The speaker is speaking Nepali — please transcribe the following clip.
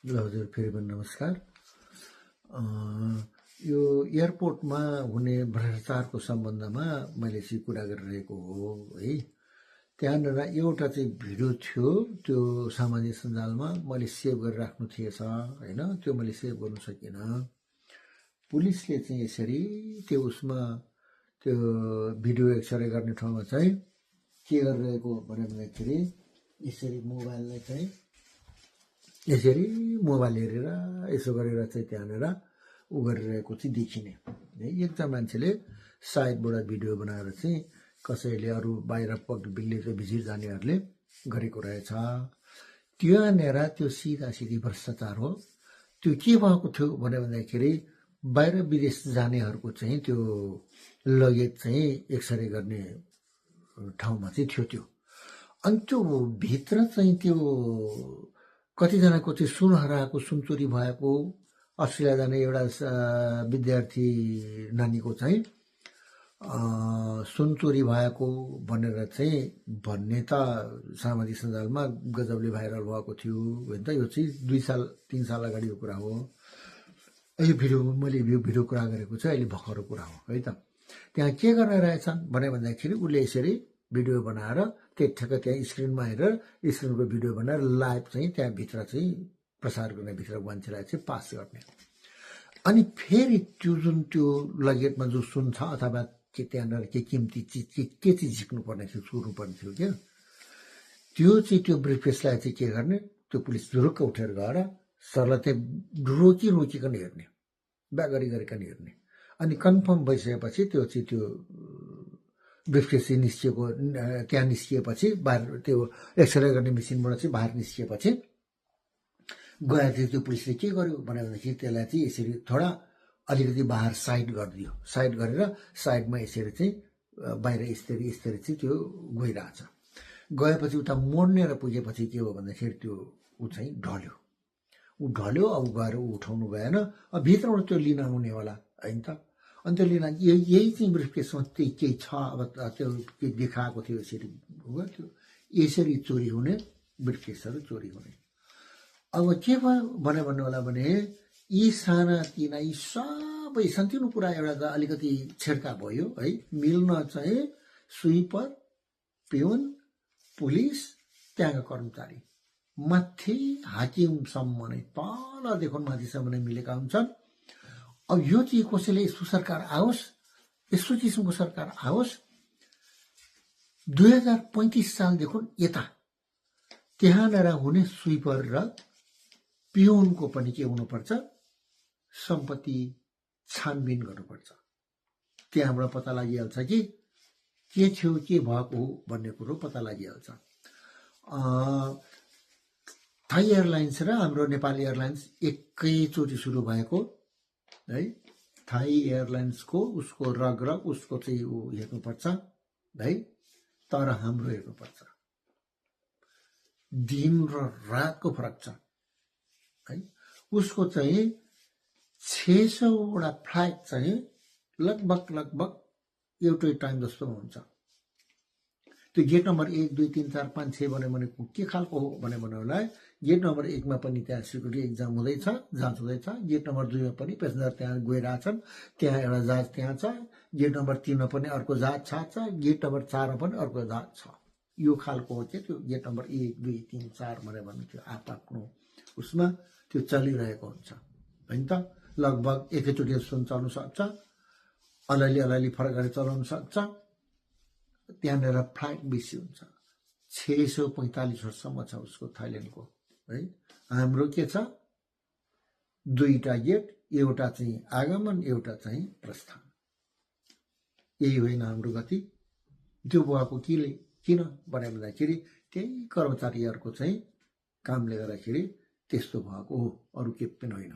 ल हजुर फेरि पनि नमस्कार। यो एयरपोर्टमा हुने भ्रष्टाचारको सम्बन्धमा मैले चाहिँ कुरा गरिरहेको हो है। त्यहाँनिर एउटा चाहिँ भिडियो थियो, त्यो सामाजिक सञ्जालमा मैले सेभ गरेर राख्नु थिएछ होइन, त्यो मैले सेभ गर्नु सकिनँ। पुलिसले चाहिँ यसरी त्यो उसमा त्यो भिडियो एक्सरे गर्ने ठाउँमा चाहिँ के गरिरहेको भन्दाखेरि यसरी मोबाइललाई चाहिँ यसरी मोबाइल हेरेर यसो गरेर चाहिँ त्यहाँनिर उ गरिरहेको चाहिँ देखिने। एकजना मान्छेले साइडबाट भिडियो बनाएर चाहिँ कसैले अरू बाहिर बिल्लीको भिजिट जानेहरूले गरेको रहेछ। त्यहाँनिर त्यो सिधा सिधी भ्रष्टाचार हो। त्यो के भएको थियो भन्दाखेरि बाहिर विदेश जानेहरूको चाहिँ त्यो लगेज चाहिँ एक्सरे गर्ने ठाउँमा चाहिँ थियो त्यो। अनि त्यो भित्र चाहिँ त्यो कतिजनाको चाहिँ सुन हराएको, सुन चोरी भएको, अस्ट्रेलिया जाने एउटा विद्यार्थी नानीको चाहिँ सुन चोरी भएको भनेर चाहिँ भन्ने त सामाजिक सञ्जालमा गजबले भाइरल भएको थियो होइन त। यो चाहिँ 2-3 साल अगाडिको कुरा हो। यो भिडियो मैले यो भिडियो कुरा गरेको चाहिँ अहिले भर्खरको कुरा हो है त। त्यहाँ के गर्न रहेछन् भन्दाखेरि उसले यसरी भिडियो बनाएर ठ्याक्क त्यहाँ स्क्रिनमा हेरेर स्क्रिनको भिडियो बनाएर लाइभ चाहिँ त्यहाँभित्र चाहिँ प्रसार गर्ने, भित्र मान्छेलाई चाहिँ पास गर्ने। अनि फेरि त्यो जुन त्यो लगेजमा जो सुन छ अथवा के त्यहाँनिर के किम्ती चिज के चिज झिक्नुपर्ने थियो, चुर्नुपर्ने थियो क्या, त्यो चाहिँ त्यो ब्रिफकेसलाई चाहिँ के गर्ने, त्यो पुलिस जुरुक्क उठेर गएर सरलाई त्यहाँ रोकिकन हेर्ने, ब्याग गरिकन हेर्ने। अनि कन्फर्म भइसकेपछि त्यो चाहिँ त्यो ब्रिफकेस निस्किएको, त्यहाँ निस्किएपछि बाहिर त्यो एक्सरे गर्ने मेसिनबाट चाहिँ बाहिर निस्किएपछि गएर चाहिँ त्यो पुलिसले के गर्यो भन्दाखेरि त्यसलाई चाहिँ यसरी थोडा अलिकति बाहिर साइड गरिदियो। साइड गरेर साइडमा यसरी चाहिँ बाहिर यस्तरी चाहिँ त्यो गइरहेछ। गएपछि उता मोड्नेर पुगेपछि के हो भन्दाखेरि त्यो ऊ चाहिँ ढल्यो। अब गएर उठाउनु भएन, अब भित्रबाट त्यो लिन आउनेवाला होइन त। अनि त्यो लिन यही चाहिँ ब्रिफकेसमा त्यही केही छ। अब त्यो के देखाएको थियो यसरी त्यो यसरी चोरी हुने, ब्रिफकेसहरू चोरी हुने। अब के भयो भन्नुहोला भने यी सानातिना यी सबै सानोतिनो कुरा एउटा त अलिकति छेड्का भयो है। मिल्न चाहिँ स्विपर, पिउन, पुलिस, त्यहाँका कर्मचारी, माथि हाकिमसम्म नै तलदेखि माथिसम्म नै मिलेका हुन्छन्। अब यो चाहिँ कसैले यस्तो सरकार आओस्, यस्तो किसिमको सरकार आओस्, 2035 सालदेखि यता त्यहाँनिर हुने स्विपर र पिउनको पनि के हुनुपर्छ, सम्पत्ति छानबिन गर्नुपर्छ। त्यहाँबाट पत्ता लागिहाल्छ कि के थियो, के भएको हो भन्ने कुरो पत्ता लागिहाल्छ। थाई एयरलाइन्स र हाम्रो नेपाली एयरलाइन्स एकैचोटि सुरु भएको है। थाई एयरलाइन्सको उसको रग उसको चाहिँ ऊ हेर्नुपर्छ है, तर हाम्रो हेर्नुपर्छ। दिन र रातको फरक छ है। उसको चाहिँ 600वटा फ्लाइट चाहिँ लगभग एउटै टाइम जस्तो हुन्छ। त्यो गेट नम्बर 1, 2, 3, 4, 5, 6 भने के खालको हो भन्नेलाई गेट नम्बर 1 मा पनि त्यहाँ सिक्युरिटी एक्जाम हुँदैछ, जाँच हुँदैछ। गेट नम्बर 2 मा पनि पेसेन्जर त्यहाँ गइरहेछन्, त्यहाँ एउटा जहाज त्यहाँ छ। गेट नम्बर 3 मा पनि अर्को जहाज छ। गेट नम्बर 4 मा पनि अर्को जहाज छ। यो खालको हो कि त्यो गेट नम्बर 1, 2, 3, 4 भन्ने त्यो आफ्नो उसमा त्यो चलिरहेको हुन्छ होइन त। लगभग एकैचोटि जस्तो चल्नु सक्छ, अलिअलि फरक गरेर चलाउनु सक्छ। त्यहाँनिर फ्लाइट बेसी हुन्छ, 645 वर्षसम्म छ उसको थाइल्यान्डको है। हाम्रो के छ, 2टा गेट, एउटा चाहिँ आगमन, एउटा चाहिँ प्रस्थान। यही होइन हाम्रो गति। त्यो भएको किन भन्दाखेरि त्यही कर्मचारीहरूको चाहिँ कामले गर्दाखेरि त्यस्तो भएको हो, अरू के पनि होइन।